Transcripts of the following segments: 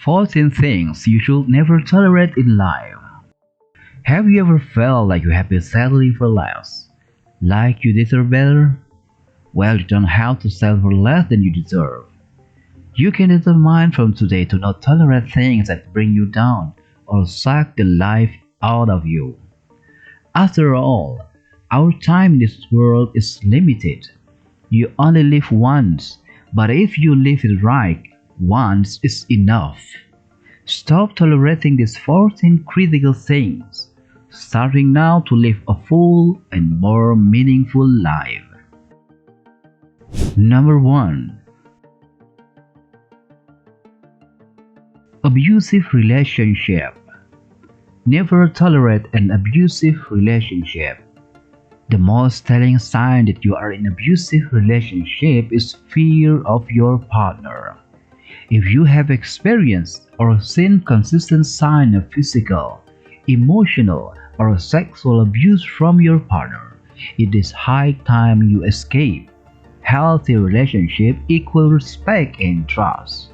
14 things you should never tolerate in life. Have you ever felt like you have been settling for less? Like you deserve better? Well, you don't have to settle for less than you deserve. You can determine from today to not tolerate things that bring you down or suck the life out of you. After all, our time in this world is limited. You only live once, but if you live it right, once is enough. Stop tolerating these 14 critical things, starting now to live a full and more meaningful life. Number 1. Abusive relationship. Never tolerate an abusive relationship. The most telling sign that you are in an abusive relationship is fear of your partner. If you have experienced or seen consistent signs of physical, emotional, or sexual abuse from your partner, it is high time you escape. Healthy relationship equal respect and trust.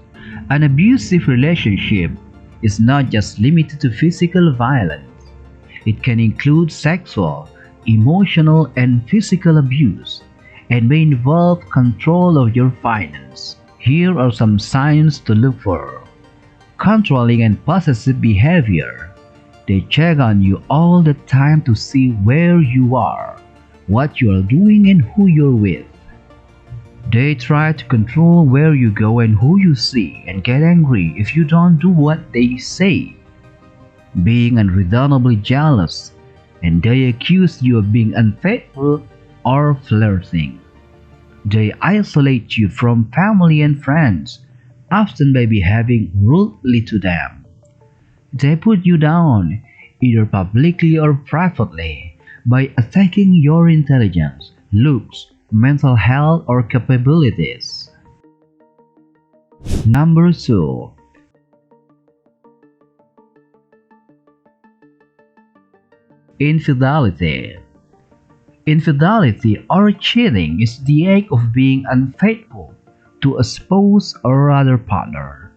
An abusive relationship is not just limited to physical violence. It can include sexual, emotional, and physical abuse, and may involve control of your finance. Here are some signs to look for. Controlling and possessive behavior. They check on you all the time to see where you are, what you are doing, and who you're with. They try to control where you go and who you see, and get angry if you don't do what they say. Being unreasonably jealous, and they accuse you of being unfaithful or flirting. They isolate you from family and friends, often by behaving rudely to them. They put you down, either publicly or privately, by attacking your intelligence, looks, mental health, or capabilities. Number 2. Infidelity. Infidelity or cheating is the act of being unfaithful to a spouse or other partner.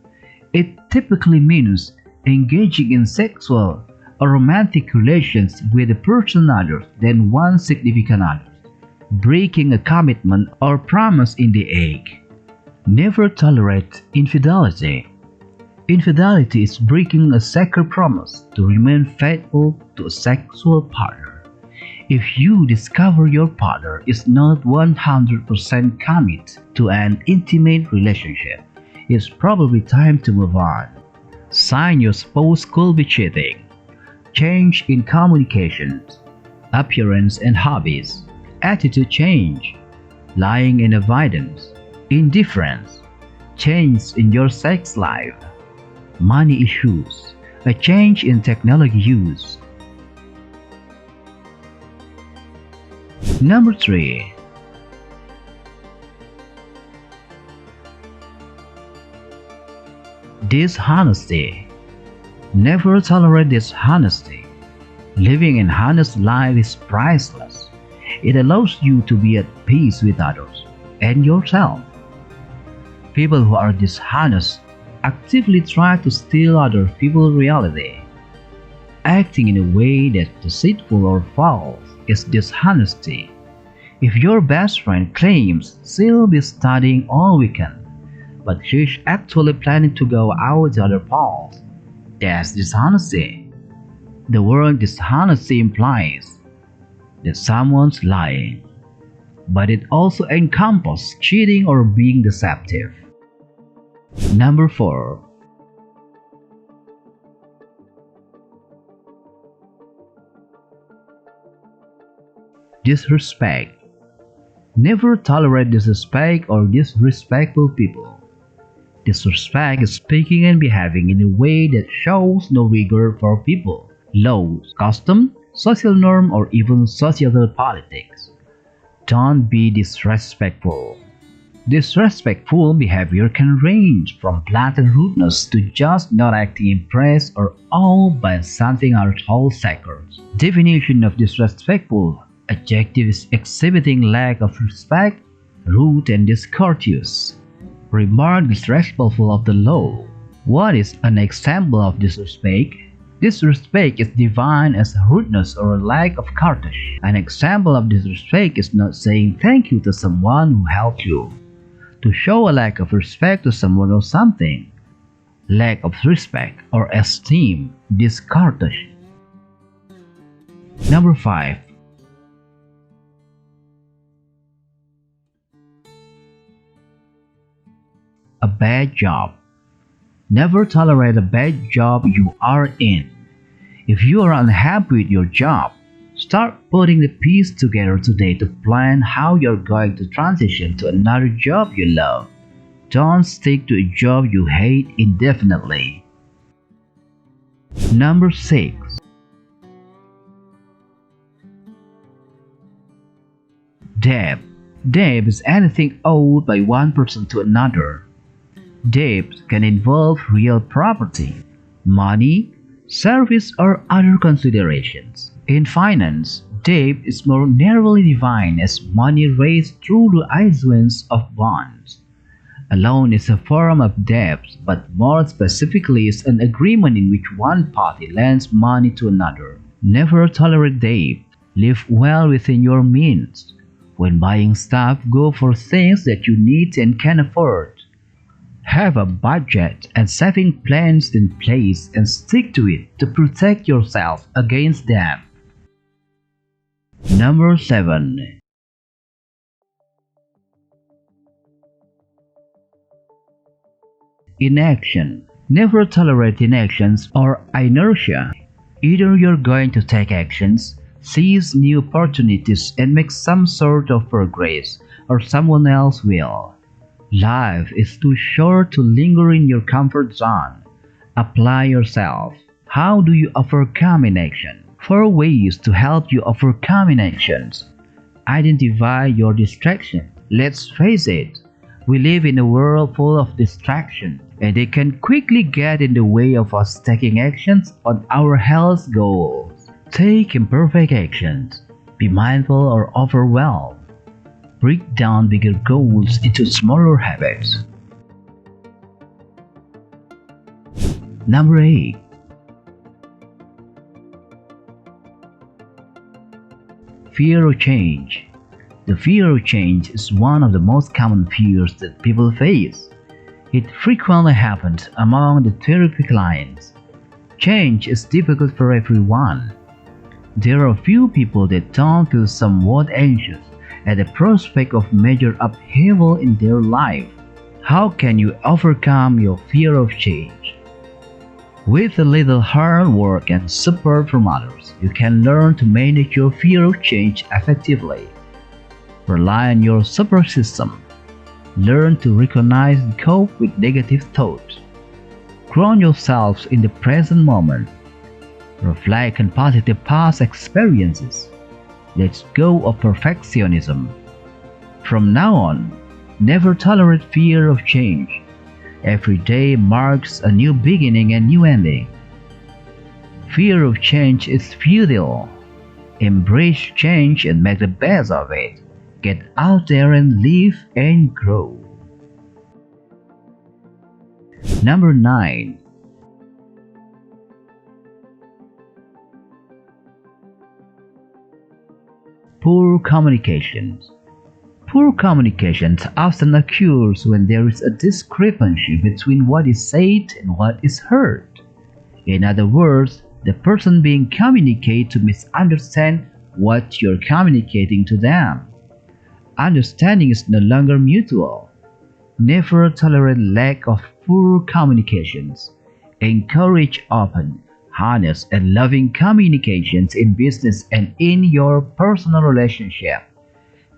It typically means engaging in sexual or romantic relations with a person other than one's significant other, breaking a commitment or promise in the act. Never tolerate infidelity. Infidelity is breaking a sacred promise to remain faithful to a sexual partner. If you discover your partner is not 100% committed to an intimate relationship, it's probably time to move on. Sign your spouse could be cheating. Change in communications, appearance and hobbies, attitude change, lying and avoidance, indifference, change in your sex life, money issues, a change in technology use. Number 3. Dishonesty. Never tolerate dishonesty. Living an honest life is priceless. It allows you to be at peace with others and yourself. People who are dishonest actively try to steal other people's reality. Acting in a way that's deceitful or false is dishonesty. If your best friend claims she'll be studying all weekend, but she's actually planning to go out the other part, that's dishonesty. The word dishonesty implies that someone's lying, but it also encompasses cheating or being deceptive. Number 4. Disrespect. Never tolerate disrespect or disrespectful people. Disrespect is speaking and behaving in a way that shows no regard for people, laws, custom, social norm, or even societal politics. Don't be disrespectful. Disrespectful behavior can range from blatant rudeness to just not acting impressed or awed by something untold sacred. Definition of disrespectful adjective is exhibiting lack of respect, rude and discourteous. Remark disrespectful of the law, What is an example of disrespect? Disrespect is defined as rudeness or lack of courtesy. An example of disrespect is not saying thank you to someone who helped you. To show a lack of respect to someone or something. Lack of respect or esteem, discourtesy. Number 5. A bad job. Never tolerate a bad job you are in. If you are unhappy with your job, start putting the pieces together today to plan how you're going to transition to another job you love. Don't stick to a job you hate indefinitely. Number 6. Debt. Debt is anything owed by one person to another. Debt can involve real property, money, service, or other considerations. In finance, debt is more narrowly defined as money raised through the issuance of bonds. A loan is a form of debt, but more specifically is an agreement in which one party lends money to another. Never tolerate debt. Live well within your means. When buying stuff, go for things that you need and can afford. Have a budget and saving plans in place and stick to it to protect yourself against them. Number 7. Inaction. Never tolerate inactions or inertia. Either you're going to take actions, seize new opportunities, and make some sort of progress, or someone else will. Life is too short to linger in your comfort zone. Apply yourself. How do you overcome inaction? 4 ways to help you overcome inactions. Identify your distraction. Let's face it, we live in a world full of distraction, and they can quickly get in the way of us taking actions on our health goals. Take imperfect actions. Be mindful or overwhelmed. Break down bigger goals into smaller habits. Number 8. Fear of change. The fear of change is one of the most common fears that people face. It frequently happens among the therapy clients. Change is difficult for everyone. There are few people that don't feel somewhat anxious at the prospect of major upheaval in their life. How can you overcome your fear of change? With a little hard work and support from others, you can learn to manage your fear of change effectively. Rely on your support system. Learn to recognize and cope with negative thoughts. Ground yourselves in the present moment. Reflect on positive past experiences. Let go of perfectionism. From now on, never tolerate fear of change. Every day marks a new beginning and new ending. Fear of change is futile. Embrace change and make the best of it. Get out there and live and grow. Number 9. Poor communications. Poor communications often occurs when there is a discrepancy between what is said and what is heard. In other words, the person being communicated to misunderstand what you're communicating to them. Understanding is no longer mutual. Never tolerate lack of poor communications. Encourage open, honest, and loving communications in business and in your personal relationship.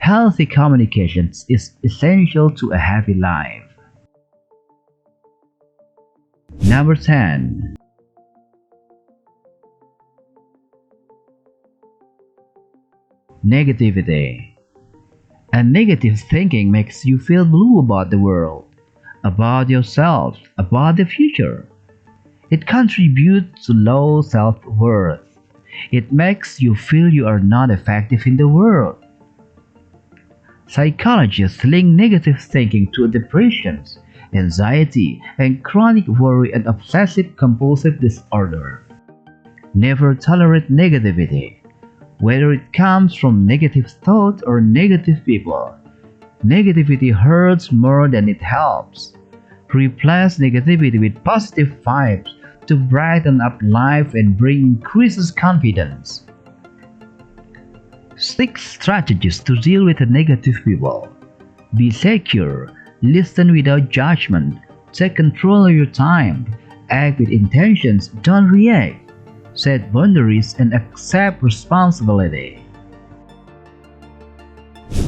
Healthy communications is essential to a happy life. Number 10. Negativity. And negative thinking makes you feel blue about the world, about yourself, about the future. It contributes to low self-worth. It makes you feel you are not effective in the world. Psychologists link negative thinking to depression anxiety, and chronic worry and obsessive compulsive disorder. Never tolerate negativity, whether it comes from negative thoughts or negative people. Negativity hurts more than it helps. Replace negativity with positive vibes to brighten up life and bring increases confidence. 6 strategies to deal with the negative people. Be secure, listen without judgment, take control of your time, act with intentions, don't react. Set boundaries and accept responsibility.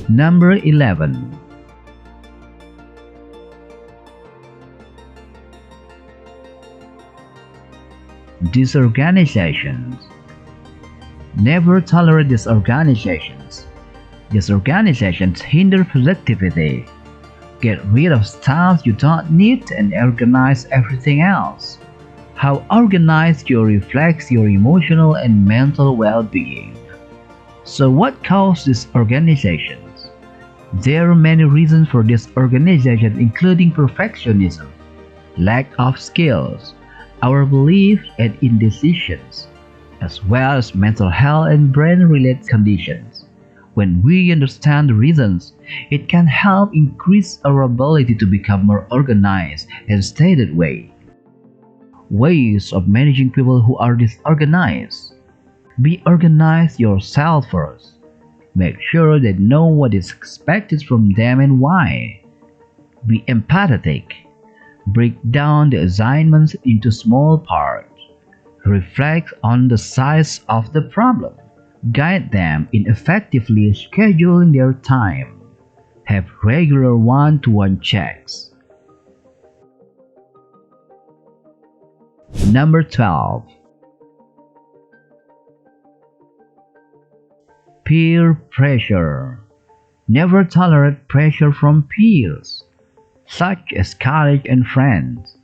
Number 11. Disorganizations. Never tolerate disorganizations. Disorganizations hinder productivity. Get rid of stuff you don't need and organize everything else. How organized you reflects your emotional and mental well-being. So what causes disorganizations? There are many reasons for disorganization, including perfectionism, lack of skills, our belief and indecisions, as well as mental health and brain-related conditions. When we understand the reasons, it can help increase our ability to become more organized and stay that way. Ways of managing people who are disorganized. Be organized yourself first. Make sure they know what is expected from them and why. Be empathetic. Break down the assignments into small parts. Reflect on the size of the problem. Guide them in effectively scheduling their time. Have regular one-to-one checks. Number 12. Peer pressure. Never tolerate pressure from peers, such as colleagues and friends.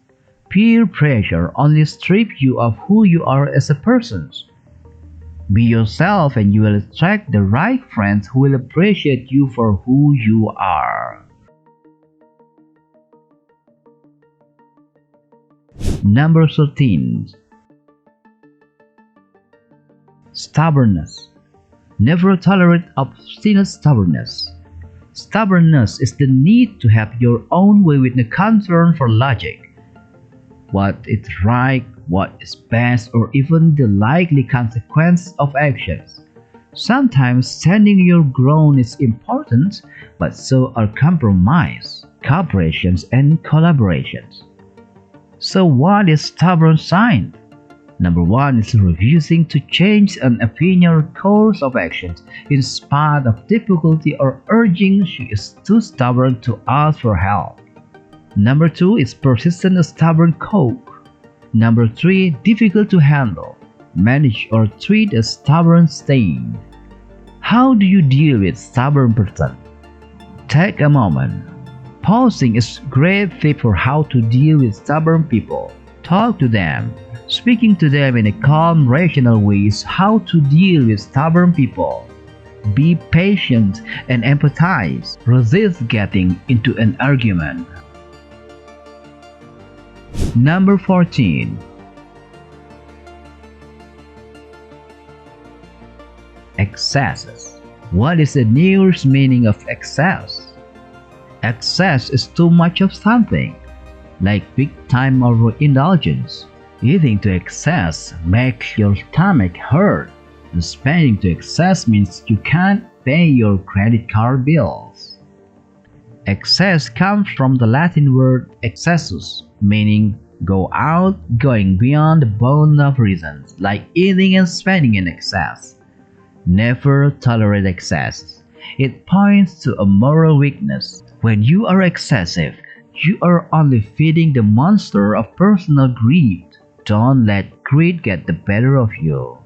Peer pressure only strips you of who you are as a person. Be yourself and you will attract the right friends who will appreciate you for who you are. Number 13. Stubbornness. Never tolerate obstinate stubbornness. Stubbornness is the need to have your own way with no concern for logic, what is right, what is best, or even the likely consequences of actions. Sometimes standing your ground is important, but so are compromise, cooperations, and collaborations. So what is stubborn sign? Number 1 is refusing to change an opinion or course of action in spite of difficulty or urging she is too stubborn to ask for help. Number 2 is persistent stubborn coke. Number 3, difficult to handle, manage or treat a stubborn stain. How do you deal with stubborn person? Take a moment. Pausing is a great tip for how to deal with stubborn people. Talk to them. Speaking to them in a calm, rational way is how to deal with stubborn people. Be patient and empathize. Resist getting into an argument. Number 14. Excesses. What is the nearest meaning of excess? Excess is too much of something, like big time overindulgence. Eating to excess makes your stomach hurt, and spending to excess means you can't pay your credit card bills. Excess comes from the Latin word excessus, meaning go out, going beyond the bound of reasons, like eating and spending in excess. Never tolerate excess. It points to a moral weakness. When you are excessive, you are only feeding the monster of personal greed. Don't let greed get the better of you.